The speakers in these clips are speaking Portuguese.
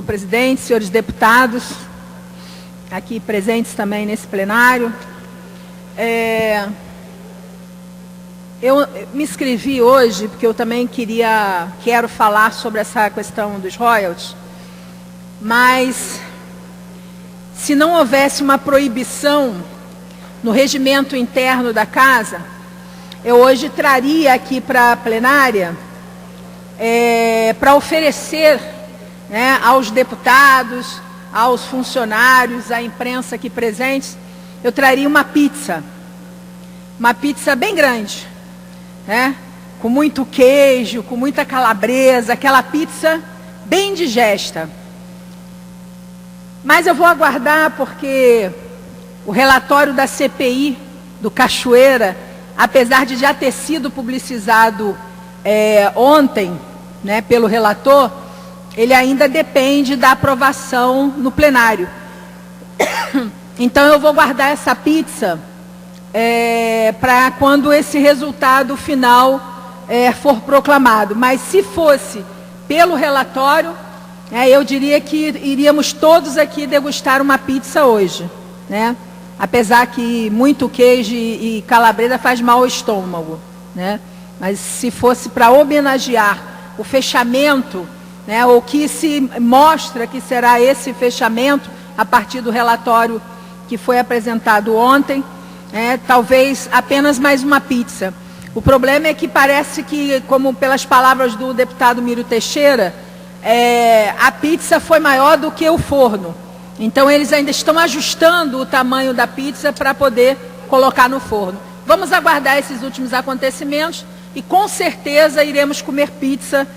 senhor presidente, senhores deputados, aqui presentes também nesse plenário. Eu me inscrevi hoje porque eu também quero falar sobre essa questão dos royalties, mas se não houvesse uma proibição no regimento interno da Casa, eu hoje traria aqui para a plenária para oferecer, né, aos deputados, aos funcionários, à imprensa aqui presentes, eu traria uma pizza bem grande, né, com muito queijo, com muita calabresa, aquela pizza bem digesta. Mas eu vou aguardar porque o relatório da CPI do Cachoeira, apesar de já ter sido publicizado ontem, né, pelo relator, ele ainda depende da aprovação no plenário. Então eu vou guardar essa pizza para quando esse resultado final for proclamado. Mas se fosse pelo relatório, eu diria que iríamos todos aqui degustar uma pizza hoje, né? Apesar que muito queijo e calabresa faz mal ao estômago, né? Mas se fosse para homenagear o fechamento, né, ou que se mostra que será esse fechamento a partir do relatório que foi apresentado ontem, talvez apenas mais uma pizza. O problema é que parece que, como pelas palavras do deputado Mírio Teixeira, a pizza foi maior do que o forno. Então eles ainda estão ajustando o tamanho da pizza para poder colocar no forno. Vamos aguardar esses últimos acontecimentos e com certeza iremos comer pizza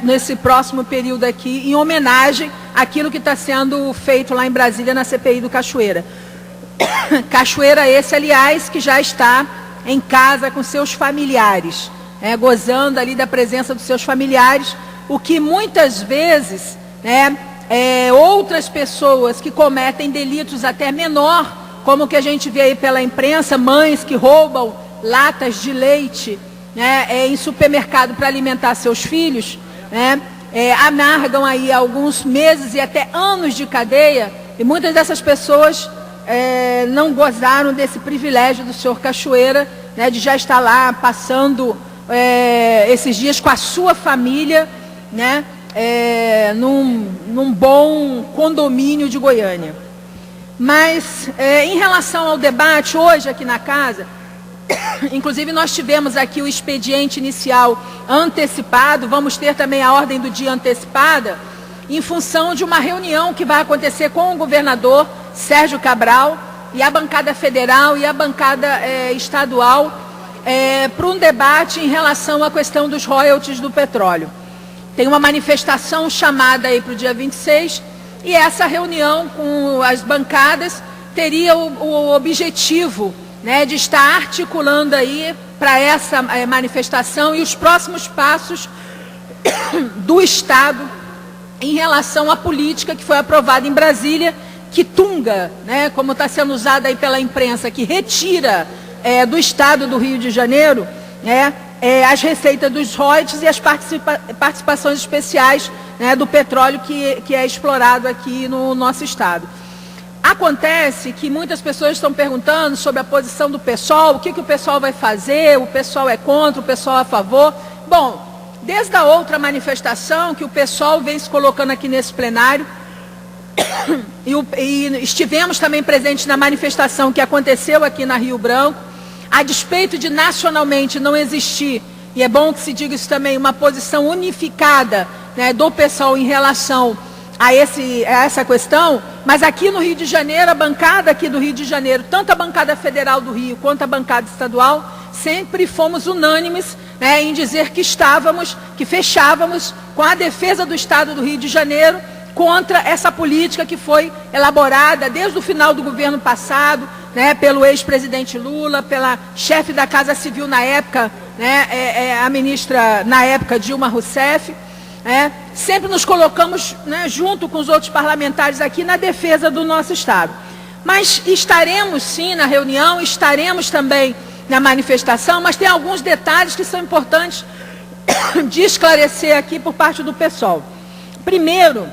nesse próximo período aqui, em homenagem àquilo que está sendo feito lá em Brasília na CPI do Cachoeira. Cachoeira esse, aliás, que já está em casa com seus familiares, gozando ali da presença dos seus familiares, o que muitas vezes, outras pessoas que cometem delitos até menor, como que a gente vê aí pela imprensa, mães que roubam latas de leite, em supermercado para alimentar seus filhos, amargam aí alguns meses e até anos de cadeia, e muitas dessas pessoas não gozaram desse privilégio do senhor Cachoeira, de já estar lá passando esses dias com a sua família, num bom condomínio de Goiânia. Mas em relação ao debate hoje aqui na Casa, inclusive nós tivemos aqui o expediente inicial antecipado, vamos ter também a ordem do dia antecipada, em função de uma reunião que vai acontecer com o governador Sérgio Cabral e a bancada federal e a bancada estadual para um debate em relação à questão dos royalties do petróleo. Tem uma manifestação chamada aí para o dia 26 e essa reunião com as bancadas teria o objetivo, de estar articulando aí para essa manifestação e os próximos passos do Estado em relação à política que foi aprovada em Brasília, que tunga, como está sendo usada aí pela imprensa, que retira do Estado do Rio de Janeiro, as receitas dos royalties e as participações especiais, do petróleo que é explorado aqui no nosso Estado. Acontece que muitas pessoas estão perguntando sobre a posição do PSOL, o que o PSOL vai fazer, o PSOL é contra, o PSOL é a favor. Bom, desde a outra manifestação que o PSOL vem se colocando aqui nesse plenário, e estivemos também presentes na manifestação que aconteceu aqui na Rio Branco, a despeito de nacionalmente não existir, e é bom que se diga isso também, uma posição unificada, do PSOL em relação a essa questão, mas aqui no Rio de Janeiro, a bancada aqui do Rio de Janeiro, tanto a bancada federal do Rio quanto a bancada estadual, sempre fomos unânimes, em dizer que fechávamos com a defesa do Estado do Rio de Janeiro contra essa política que foi elaborada desde o final do governo passado, pelo ex-presidente Lula, pela chefe da Casa Civil na época, a ministra na época Dilma Rousseff. Sempre nos colocamos, junto com os outros parlamentares aqui na defesa do nosso Estado. Mas estaremos sim na reunião, estaremos também na manifestação, mas tem alguns detalhes que são importantes de esclarecer aqui por parte do PSOL. Primeiro,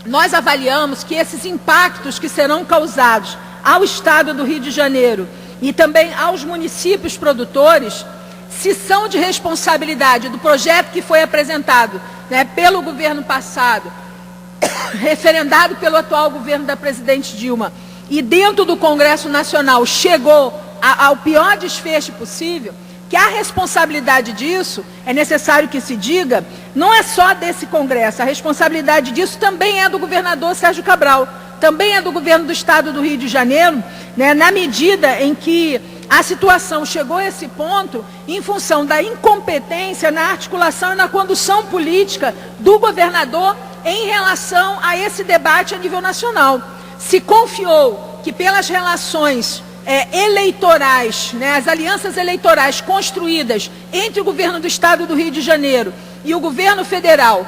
nós avaliamos que esses impactos que serão causados ao Estado do Rio de Janeiro e também aos municípios produtores, se são de responsabilidade do projeto que foi apresentado, né, pelo governo passado, referendado pelo atual governo da presidente Dilma, e dentro do Congresso Nacional chegou ao pior desfecho possível, que a responsabilidade disso, é necessário que se diga, não é só desse Congresso, a responsabilidade disso também é do governador Sérgio Cabral, também é do governo do Estado do Rio de Janeiro, né, na medida em que a situação chegou a esse ponto em função da incompetência na articulação e na condução política do governador em relação a esse debate a nível nacional. Se confiou que pelas relações eleitorais, né, as alianças eleitorais construídas entre o governo do Estado do Rio de Janeiro e o governo federal,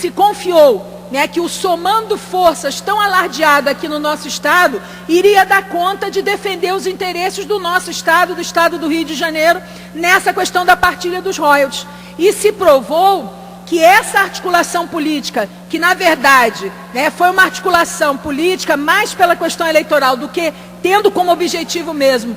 se confiou, né, que o somando forças tão alardeado aqui no nosso Estado iria dar conta de defender os interesses do nosso Estado, do Estado do Rio de Janeiro, nessa questão da partilha dos royalties. E se provou que essa articulação política, que na verdade, né, foi uma articulação política mais pela questão eleitoral do que tendo como objetivo mesmo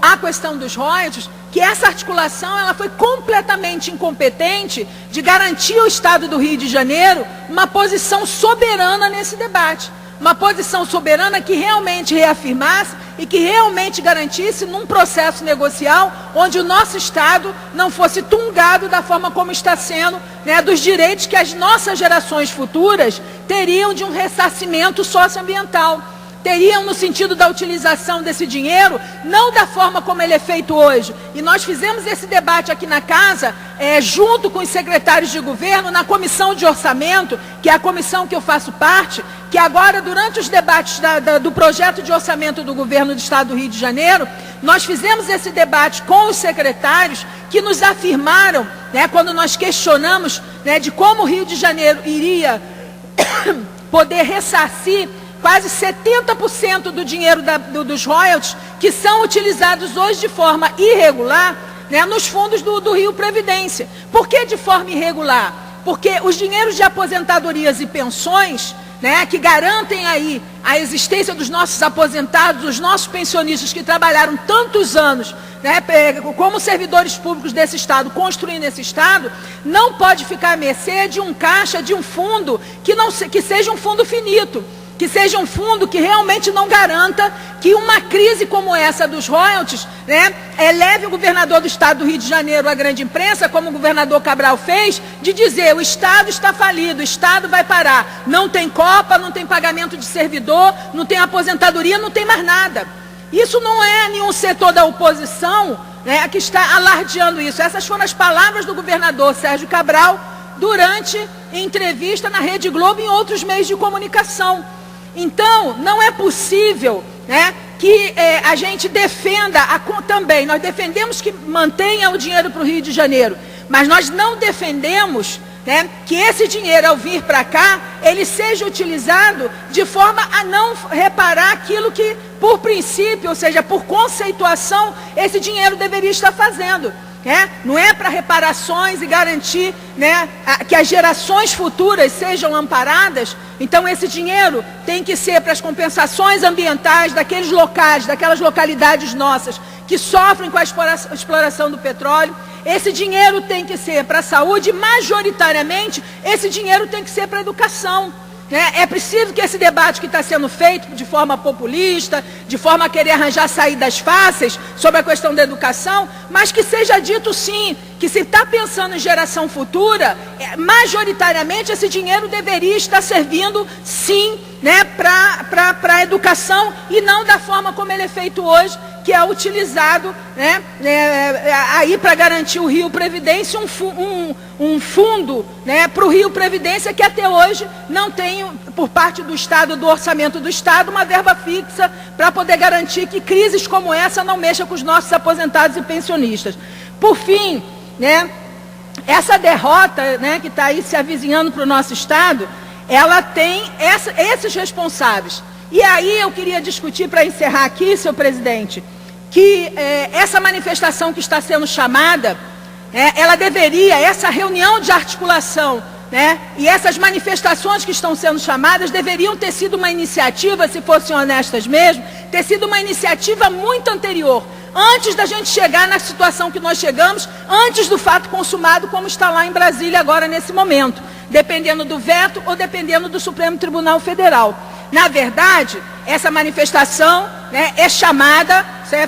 a questão dos royalties, que essa articulação ela foi completamente incompetente de garantir ao Estado do Rio de Janeiro uma posição soberana nesse debate. Uma posição soberana que realmente reafirmasse e que realmente garantisse num processo negocial onde o nosso Estado não fosse tungado da forma como está sendo, né, dos direitos que as nossas gerações futuras teriam de um ressarcimento socioambiental. Teriam no sentido da utilização desse dinheiro, não da forma como ele é feito hoje. E nós fizemos esse debate aqui na casa, junto com os secretários de governo, na comissão de orçamento, que é a comissão que eu faço parte, que agora, durante os debates do projeto de orçamento do governo do Estado do Rio de Janeiro, nós fizemos esse debate com os secretários que nos afirmaram, né, quando nós questionamos, né, de como o Rio de Janeiro iria poder ressarcir quase 70% do dinheiro dos royalties que são utilizados hoje de forma irregular, né, nos fundos do Rio Previdência. Por que de forma irregular? Porque os dinheiros de aposentadorias e pensões, né, que garantem aí a existência dos nossos aposentados, dos nossos pensionistas que trabalharam tantos anos, né, como servidores públicos desse Estado, construindo esse Estado, não pode ficar à mercê de um caixa, de um fundo que seja um fundo finito. Que seja um fundo que realmente não garanta que uma crise como essa dos royalties, né, leve o governador do Estado do Rio de Janeiro à grande imprensa, como o governador Cabral fez, de dizer: o Estado está falido, o Estado vai parar. Não tem copa, não tem pagamento de servidor, não tem aposentadoria, não tem mais nada. Isso não é nenhum setor da oposição, né, que está alardeando isso. Essas foram as palavras do governador Sérgio Cabral durante entrevista na Rede Globo e em outros meios de comunicação. Então, não é possível, né, que a gente defenda também. Nós defendemos que mantenha o dinheiro para o Rio de Janeiro, mas nós não defendemos, né, que esse dinheiro, ao vir para cá, ele seja utilizado de forma a não reparar aquilo que, por princípio, ou seja, por conceituação, esse dinheiro deveria estar fazendo. Não é para reparações e garantir, né, que as gerações futuras sejam amparadas. Então esse dinheiro tem que ser para as compensações ambientais daqueles locais, daquelas localidades nossas que sofrem com a exploração do petróleo. Esse dinheiro tem que ser para a saúde, majoritariamente esse dinheiro tem que ser para a educação. É preciso que esse debate que está sendo feito de forma populista, de forma a querer arranjar saídas fáceis sobre a questão da educação, mas que seja dito sim, que se está pensando em geração futura, majoritariamente esse dinheiro deveria estar servindo sim, né, para a educação e não da forma como ele é feito hoje, que é utilizado, né, aí para garantir o Rio Previdência, um fundo, né, para o Rio Previdência que até hoje não tem, por parte do Estado, do orçamento do Estado, uma verba fixa para poder garantir que crises como essa não mexam com os nossos aposentados e pensionistas. Por fim, né, essa derrota, né, que está aí se avizinhando para o nosso Estado, ela tem esses responsáveis. E aí eu queria discutir, para encerrar aqui, senhor presidente, que essa manifestação que está sendo chamada, ela deveria, essa reunião de articulação, né? E essas manifestações que estão sendo chamadas deveriam ter sido uma iniciativa, se fossem honestas mesmo, ter sido uma iniciativa muito anterior, antes da gente chegar na situação que nós chegamos, antes do fato consumado, como está lá em Brasília agora nesse momento, dependendo do veto ou dependendo do Supremo Tribunal Federal. Na verdade, essa manifestação, né, é chamada,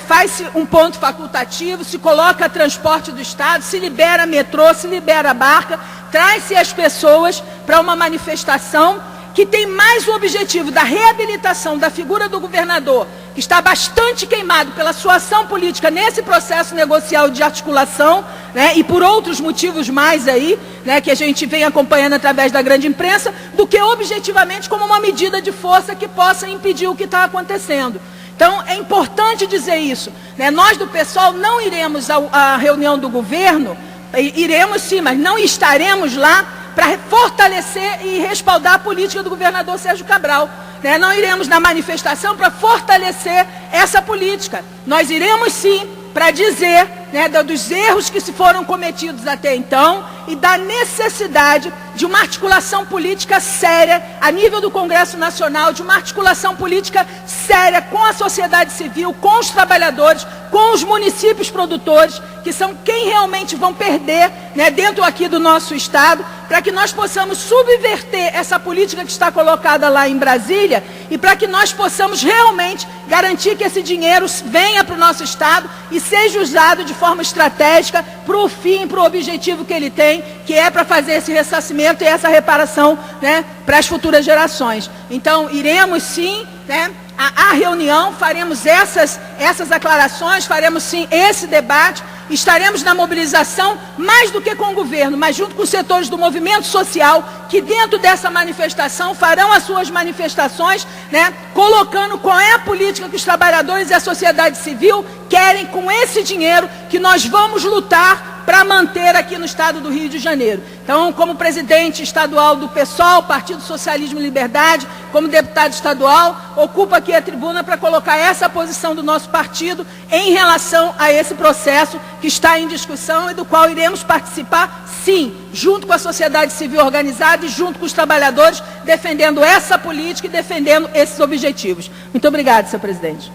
faz-se um ponto facultativo, se coloca transporte do Estado, se libera metrô, se libera barca, traz-se as pessoas para uma manifestação que tem mais o objetivo da reabilitação da figura do governador, que está bastante queimado pela sua ação política nesse processo negocial de articulação, né, e por outros motivos mais aí, né, que a gente vem acompanhando através da grande imprensa, do que objetivamente como uma medida de força que possa impedir o que está acontecendo. Então, é importante dizer isso, né? Nós do PSOL não iremos à reunião do governo, iremos sim, mas não estaremos lá para fortalecer e respaldar a política do governador Sérgio Cabral, né? Não iremos na manifestação para fortalecer essa política. Nós iremos sim para dizer, né, dos erros que se foram cometidos até então e da necessidade de uma articulação política séria a nível do Congresso Nacional, de uma articulação política séria com a sociedade civil, com os trabalhadores, com os municípios produtores, que são quem realmente vão perder, né, dentro aqui do nosso Estado, para que nós possamos subverter essa política que está colocada lá em Brasília e para que nós possamos realmente garantir que esse dinheiro venha para o nosso Estado e seja usado de forma estratégica para o fim, para o objetivo que ele tem, que é para fazer esse ressarcimento e essa reparação, né, para as futuras gerações. Então, iremos sim, né, à reunião, faremos essas aclarações, faremos sim esse debate, estaremos na mobilização mais do que com o governo, mas junto com os setores do movimento social, que dentro dessa manifestação farão as suas manifestações, né, colocando qual é a política que os trabalhadores e a sociedade civil querem com esse dinheiro que nós vamos lutar para manter aqui no estado do Rio de Janeiro. Então, como presidente estadual do PSOL, Partido Socialismo e Liberdade, como deputado estadual, ocupo aqui a tribuna para colocar essa posição do nosso partido em relação a esse processo que está em discussão e do qual iremos participar, sim, junto com a sociedade civil organizada e junto com os trabalhadores, defendendo essa política e defendendo esses objetivos. Muito obrigada, senhor presidente.